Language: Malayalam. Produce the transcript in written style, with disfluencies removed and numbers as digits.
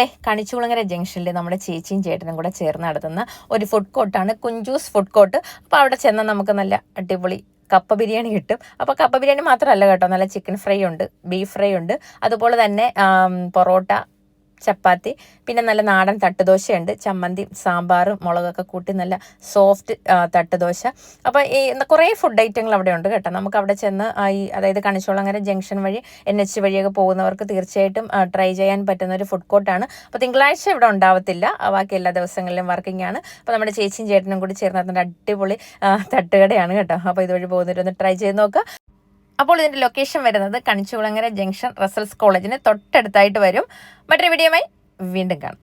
ദേ കണിച്ചുകുളങ്ങര ജംഗ്ഷനിൽ നമ്മുടെ ചേച്ചിയും ചേട്ടനും കൂടെ ചേർന്ന് നടത്തുന്ന ഒരു ഫുഡ് കോർട്ടാണ് കുഞ്ചൂസ് ഫുഡ് കോർട്ട്. അപ്പോൾ അവിടെ ചെന്നാൽ നമുക്ക് നല്ല അടിപൊളി കപ്പ ബിരിയാണി കിട്ടും. അപ്പോൾ കപ്പ ബിരിയാണി മാത്രമല്ല കേട്ടോ, നല്ല ചിക്കൻ ഫ്രൈ ഉണ്ട്, ബീഫ് ഫ്രൈ ഉണ്ട്, അതുപോലെ തന്നെ പൊറോട്ട, ചപ്പാത്തി, പിന്നെ നല്ല നാടൻ തട്ടുദോശയുണ്ട്, ചമ്മന്തി, സാമ്പാറും മുളകൊക്കെ കൂട്ടി നല്ല സോഫ്റ്റ് തട്ടുദോശ. അപ്പോൾ ഈ കുറേ ഫുഡ് ഐറ്റങ്ങൾ അവിടെ ഉണ്ട് കേട്ടോ. നമുക്ക് അവിടെ ചെന്ന് അതായത് കണിച്ചുകുളങ്ങര ജംഗ്ഷൻ വഴി NH വഴിയൊക്കെ പോകുന്നവർക്ക് തീർച്ചയായിട്ടും ട്രൈ ചെയ്യാൻ പറ്റുന്ന ഒരു ഫുഡ് കോർട്ടാണ്. അപ്പോൾ തിങ്കളാഴ്ച ഇവിടെ ഉണ്ടാവത്തില്ല, ബാക്കി എല്ലാ ദിവസങ്ങളിലും വർക്കിംഗ് ആണ്. അപ്പോൾ നമ്മുടെ ചേച്ചിയും ചേട്ടനും കൂടി ചേർന്ന് നടത്തുന്ന അടിപൊളി തട്ടുകടയാണ് കേട്ടോ. അപ്പോൾ ഇതുവഴി പോകുന്നവരൊന്ന് ട്രൈ ചെയ്ത് നോക്കുക. അപ്പോൾ ഇതിൻ്റെ ലൊക്കേഷൻ വരുന്നത് കണിച്ചുകുളങ്ങര ജംഗ്ഷൻ റസൽസ് കോളേജിന് തൊട്ടടുത്തായിട്ട് വരും. മറ്റൊരു വീഡിയോയുമായി വീണ്ടും കാണാം.